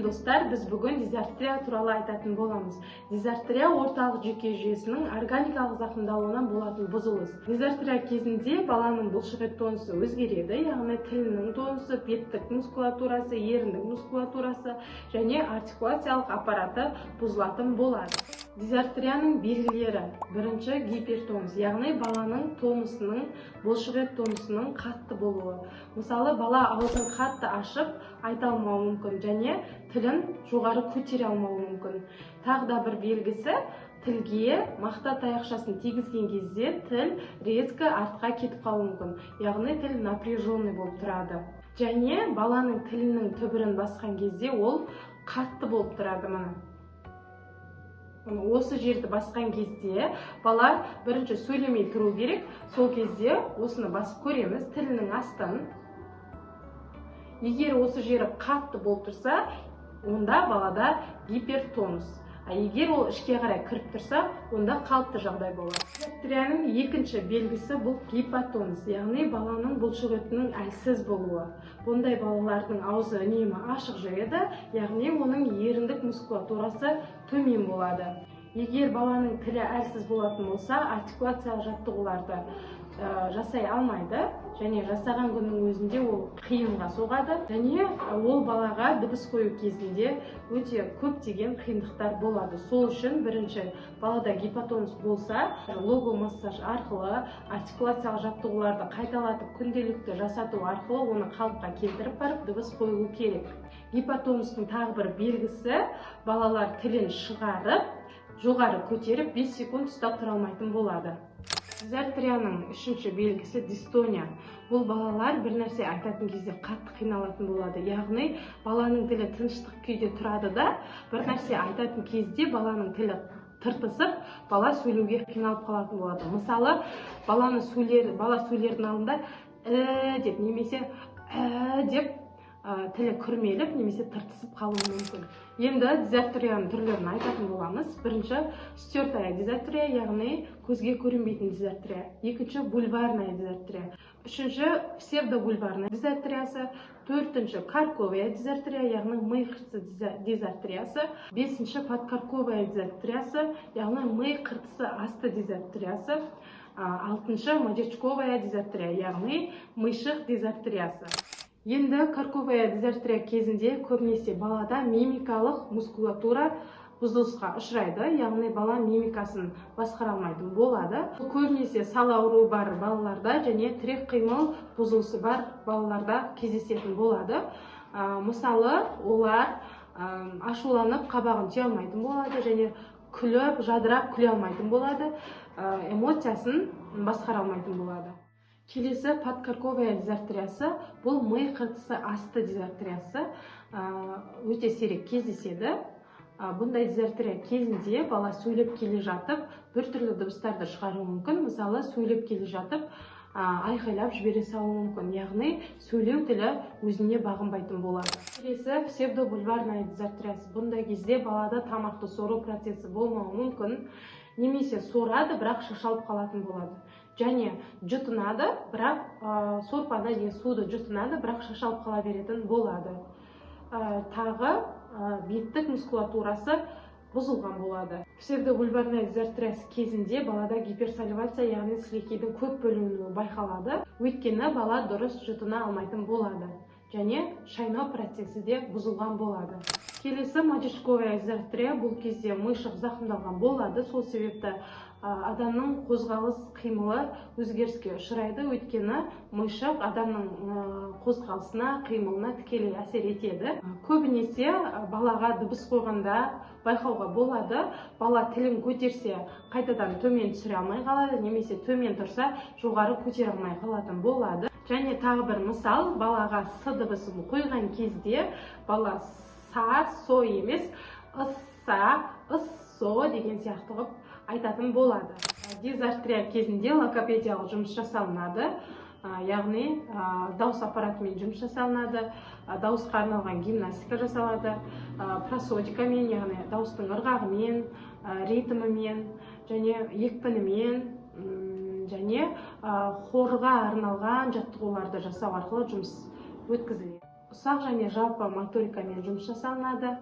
достар, біз бүгін дизартрия туралы айтатын боламыз. Дизартрия орталық жүйке жүйесінің органикалық зақымдалуынан болатын бұзылыс. Дизартрия кезінде баланың бұлшықет тонусы өзгереді, яғни тілінің тонусы, беттік мускулатурасы, еріндік мускулатурасы және артикуляциялық аппараты бұзылатын болады. Дизартрияның белгілері: бірінші, гипертонус, яғни баланың тонусының, бұлшықет тонусының қатты болуы. Мысалы, бала аузын қатты ашып айта алмауы мүмкін және тілін жоғары көтере алмауы мүмкін. Тағы да бір белгісі, тілге мақта таяқшасын тигізген кезде тіл резко артқа кетіп қалуы мүмкін, яғни тіл напряженный болып тұрады. Және баланың тілінің түбірін басқан кезде ол қатты болып тұрады. Осы жерді басқан кезде бала бірінші сөйлемей тұру керек. Сол кезде осыны басып көреміз, тілінің астын. Егер осы жері қатты болып тұрса, онда балада гипертонус. Егер ол ішке қарай кіріп тұрса, онда қалыпты жағдай болады. Дизартрияның екінші белгісі бұл гипотонус, яғни баланың бұлшықетінің әлсіз болуы. Бұндай балалардың аузы үнемі ашық жүреді, яғни оның еріндік мускулатурасы төмен болады. Егер баланың тілі әлсіз болатын болса, артикуляциялық жаттығуларды жасай алмайды және жасаған күннің өзінде ол қиынға соғады және ол балаға дыбыс қою кезінде өте көптеген қиындықтар болады. Сол үшін бірінші, балада гипотонус болса, логомассаж арқылы артикуляциялық жаттығуларды қайталатып күнделікті жасату арқылы оны қалыпқа келтіріп барып дыбыс қойылу керек. Гипотонустың тағы бір белгісі, балалар тілін шығарып, жоғары көтеріп 5 секунд ұстап тұра алмайтын болады. Дизартрияның үшінші белгісі дистония. Бұл балалар бір нәрсе айтатын кезде қатты қиналатын болады. Яғни баланың тілі тыныштық күйде тұрады да, бір нәрсе айтатын кезде баланың тілі тыртысып, бала сөйлеуге қиналып қалатын болады. Мысалы, бала сөйлердің алдында деп немесе деп тілі күрмеліп немесе тыртысып қалуы мүмкін. Енді дизартрияның түрлерін айтатын боламыз. Бірінші, стертая дизартрия, яғни көзге көрінбейтін дизартрия. Екінші, бульварная дизартрия. Үшінші, псевдобульварная дизартриясы. Төртінші, карковая дизартрия, яғни ми қыртысы дизартриясы. Бесінші, подкарковая дизартриясы, яғни ми қыртысы асты дизартриясы. Алтыншы, мозжечковая дизартрия, яғни мишық дизартриясы. Енді карковая дизартрия кезінде көбінесе балада мимикалық мускулатура бұзылысқа ұшырайды, яғни бала мимикасын басқара алмайтын болады. Көбінесе сал ауруы бар балаларда және тірек қимыл бұзылысы бар балаларда кездесетін болады. Мысалы, олар ашуланып қабағын түйе алмайтын болады және күліп, жадырап күле алмайтын болады, эмоциясын басқара алмайтын болады. Келесі подкарковая дизартриясы, бұл ми қыртысы асты дизартриясы, өте сирек кездеседі. Бұндай дизартрия кезінде бала сөйлеп келе жатып, біртүрлі дыбыстарды шығаруы мүмкін. Мысалы, сөйлеп келе жатып, айқайлап жібере салуы мүмкін, яғни сөйлеу тілі өзіне бағынбайтын болады. Келесі псевдобульварная дизартриясы. Бұндай кезде балада тамақты сору процесі болмауы мүмкін, немесе сорады, бірақ шашалып қалатын болады. Және жұтынады, бірақ сорпаны не суды жұтынады, бірақ шашалып қала беретін болады. Тағы беттік мускулатурасы бұзылған болады. Псевдобульварная дизартриясы кезінде балада гиперсаливация, яғни сілекейдің көп бөлінуі байқалады. Өйткені бала дұрыс жұтына алмайтын болады. Және шайнау процесі де бұзылған болады. Келесі мозжечковая дизартрия, бұл кезде мишық зақымдалған болады. Сол себепті адамның қозғалыс қимылы өзгеріске ұшырайды, өйткені мишық адамның қозғалысына, қимылына тікелей әсер етеді. Көбінесе балаға дыбыс қойғанда байқауға болады. Бала тілін көтерсе, қайтадан төмен түсіре алмай қалады, немесе төмен тұрса, жоғары көтере алмай қалатын болады. Және тағы бір мысал, балаға с дыбысын қойған кезде бала са, со емес, ысса, ыссо деген сияқты қылып айтатын болады. Дизартрия кезінде логопедиялық жұмыс жасалынады, яғни дауыс аппаратымен жұмыс жасалынады, дауысқа арналған гимнастика жасалады, просодикамен, яғни дауыстың ырғағымен, ритмімен және екпінімен және хорға арналған жаттығуларды жасау арқылы жұмыс өткізіледі. ұсақ және жалпы моторикамен жұмыс жасалынады.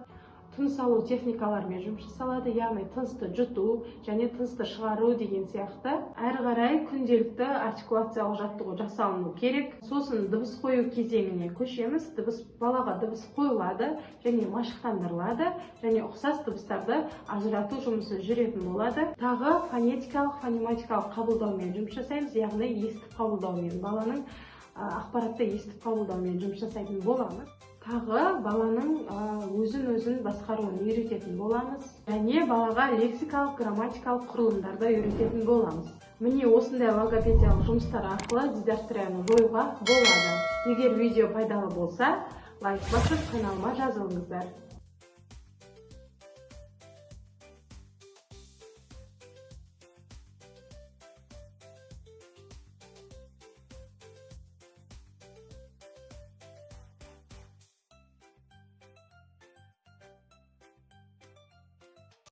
Тыныс алу техникаларымен жұмыс жасалады, яғни тынысты жұту және тынысты шығару деген сияқты. Әрі қарай күнделікті артикуляциялық жаттығу жасалыну керек. Сосын дыбыс қою кезеңіне көшеміз. Балаға дыбыс қойылады және машықтандырылады және ұқсас дыбыстарды ажырату жұмысы жүретін болады. Тағы фонетикалық, фонематикалық қабылдаумен жұмыс жасаймыз, яғни естіп қабылдаумен, баланың ақпаратты естіп қабылдаумен жұмыс жасайтын боламыз. Тағы баланың өзін басқаруын үйрететін боламыз және балаға лексикалық, грамматикалық құрылымдарды үйрететін боламыз. Міне осындай логопедиялық жұмыстар арқылы дисартрияны жоюға болады. Егер видео пайдалы болса, лайк басып, каналыма жазылыңыздар.